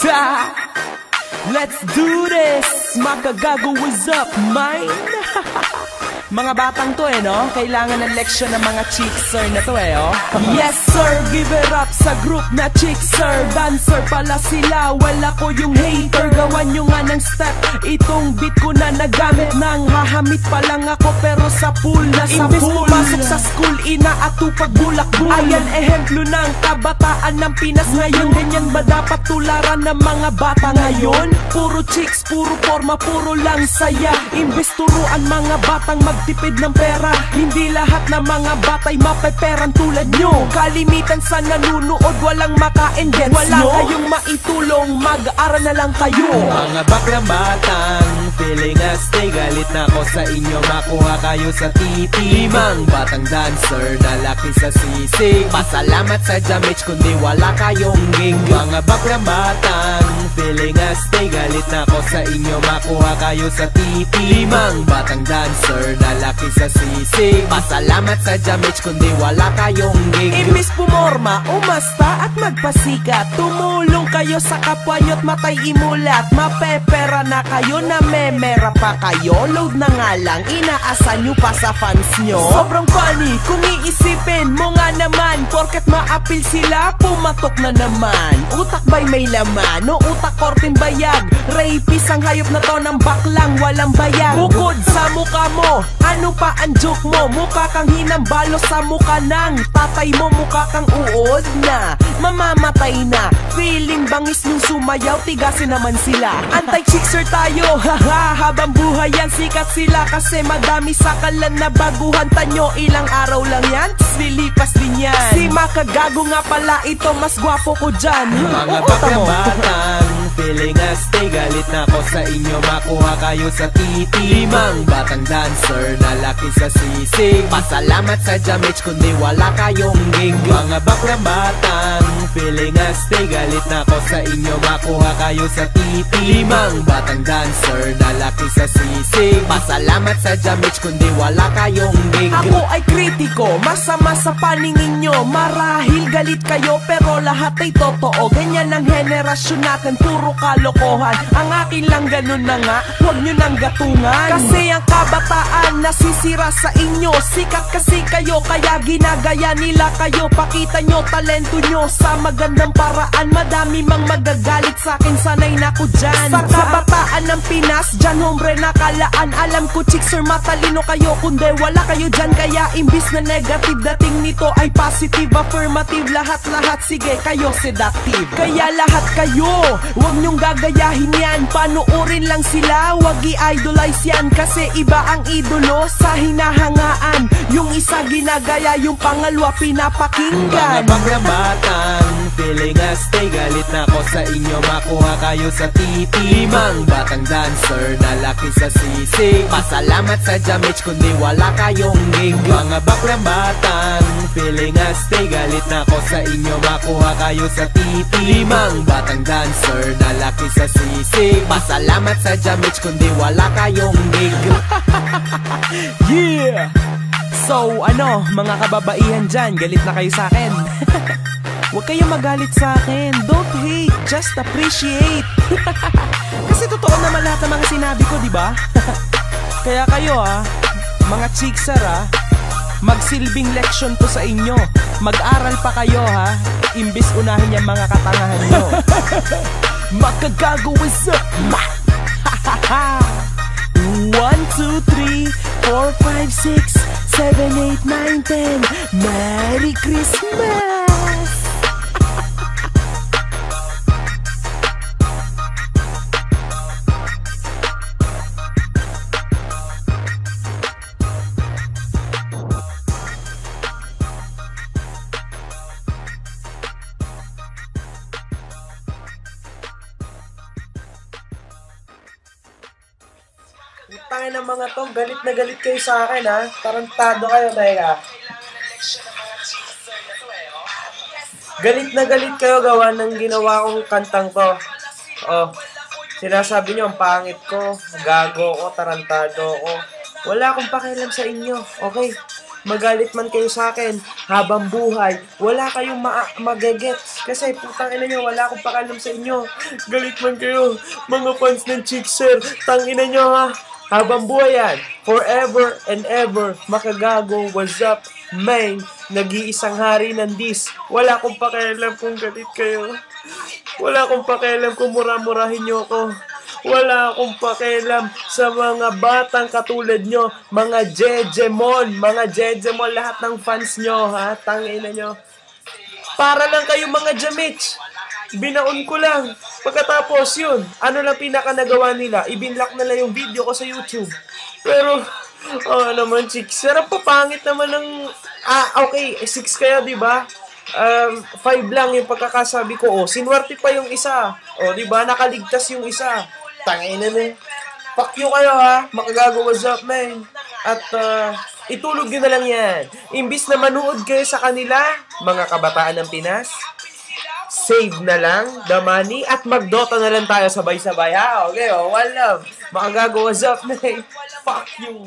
Let's do this! Makagago, what's up, mine? Mga batang to no? Kailangan ng leksyon ng mga chickser na to oh. Yes sir, give it up sa group na chickser. Dancer pala sila, wala ko yung hater. Gawan nyo nga ng step, itong beat ko na nagamit. Nang hahamit pa lang ako pero sa pool na sa imbes pool. Pumasok sa school, inaatupag bulak-bul. Ayan ehemplo ng kabataan ng Pinas ngayon. Ganyan ba dapat tularan ng mga bata ngayon? Puro chicks, puro forma, puro lang saya. Imbes turuan mga batang magtipid ng pera, hindi lahat ng mga batay mapeperan tulad nyo. Kalimitan sa nanunood, walang makain gets wala nyo? Kayong maitulong, mag-aaral na lang kayo. Mga baklang batang feeling stay, galit na ako sa inyo, makuha kayo sa titi. Mang batang dancer, nalaki sa sisig, pasalamat sa damage kundi wala kayong gig. Mga baklang batang feeling stay, galit na ako sa inyo, makuha kayo sa titi. Mang batang dancer, nalaki sa sisig, pasalamat sa damage kundi wala kayong gig. Imbis pumorma, umasta at magpasikat, tumulong kayo sa kapwa nyo't matay imulat. Mapepera na kayo, na memera pa kayo. Load na nga lang, inaasa nyo pa sa fans nyo. Sobrang funny, kung iisipin mo nga naman, porket ma-appeal sila, pumatok na naman. Utak ba'y may laman? No utak kortin bayag, rapist ang hayop na to ng baklang walang bayag. Bukod sa mukha mo, ano pa ang joke mo? Mukha kang hinambalo sa mukha ng tatay mo. Mukha kang uod na, mamamatay na. Feeling bangis nung sumayaw, tigasin naman sila. Anti-chickser tayo, haha, habang buhay yan sikat sila. Kasi madami sa kalan na baguhan tanyo. Ilang araw lang yan, lilipas din yan. Si Makagago nga pala ito, mas gwapo ko dyan. Mga baklang batang feeling stay, galit na ako sa inyo, makuha kayo sa titi. Mang batang dancer, nalaki sa sisig, pasalamat sa damage kundi wala kayong gig. Mga baklang batang feeling stay, galit na ako sa inyo, makuha kayo sa titi. Mang batang dancer, nalaki sa sisig, pasalamat sa damage kundi wala kayong gig. Ako ay kritiko, masama sa paningin nyo. Marahil galit kayo pero lahat ay totoo. Ganyan ang henerasyon natin, puro kalokohan. Ang akin lang ganun na nga, huwag nyo nang gatungan. Kasi ang kabataan nasisira sa inyo. Sikat kasi kayo, kaya ginagaya nila kayo. Pakita nyo talento nyo sa magandang paraan. Madami mang magagalit sa akin, sanay na ko dyan. Sa kabataan ng Pinas, dyan hombre nakalaan. Alam ko chickser matalino kayo, kundi wala kayo dyan. Kaya imbis na negative, dating nito ay positive, affirmative. Lahat-lahat, sige kayo seductive. Kaya lahat kayo, huwag nyong gagayahin yan. Panuorin lang sila, huwag i-idolize yan. Kasi iba ang idolo sa hinahangaan. Yung isa ginagaya, yung pangalawa pinapakinggan. Mga baklang batang feeling stay, galit na ako sa inyo, makuha kayo sa titi. Mang batang dancer, nalaki sa sisig, pasalamat sa damage kundi wala kayong gig. Mga baklang batang feeling stay, galit na ako sa inyo, makuha kayo sa titi. Mang batang dancer, nalaki sa sisig, pasalamat sa damage kundi wala kayong gig. Yeah! So ano, mga kababaihan dyan, galit na kayo sa akin. Huwag kayong magalit sa akin. Don't hate, just appreciate. Kasi totoo naman lahat ng mga sinabi ko, diba? Kaya kayo mga chickser magsilbing leksyon to sa inyo. Mag-aral pa kayo imbis unahin yung mga katangahan nyo. Makagago is up. 1, 2, 3, 4, 5, 6, 7, 8, 9, 10. Merry Christmas! Tangin ng mga to, galit na galit kayo sa akin Tarantado kayo, teka. Galit na galit kayo gawa ng ginawa kong kantang to. Sinasabi nyo ang pangit ko, gago ko, tarantado ko. Wala akong pakialam sa inyo, okay? magalit man kayo sa akin habang buhay, wala kayong magagets. Kasi putang ina nyo, wala akong pakalam sa inyo. Galit man kayo, mga fans ng Chickser, tangina nyo ha. Habang buhay yan, forever and ever, Makagago, what's up, man? Nag-iisang hari ng dis. Wala akong pakialam kung galit kayo. Wala akong pakialam kung mura-murahin nyo ako. Wala akong pakialam sa mga batang katulad nyo, mga Jejemon, lahat ng fans nyo, ha? Tangina nyo. Para lang kayo mga Jamich. Binaon ko lang. Pagkatapos yun, ano lang pinaka nagawa nila? Ibinlock na lang yung video ko sa YouTube. Pero, naman, chicks. Sarap papangit naman ng... okay, 6 kayo, diba? 5 lang yung pagkakasabi ko. Sinwerte pa yung isa. Diba? Nakaligtas yung isa. Tangina na. Fuck you kayo, ha? Makagago, what's up, man? At, itulog nyo na lang yan. Imbis na manood kayo sa kanila, mga kabataan ng Pinas, save na lang the money at mag-Dota na lang tayo sabay-sabay, ha? Okay, one love. Makagago, what's up, man? Fuck you.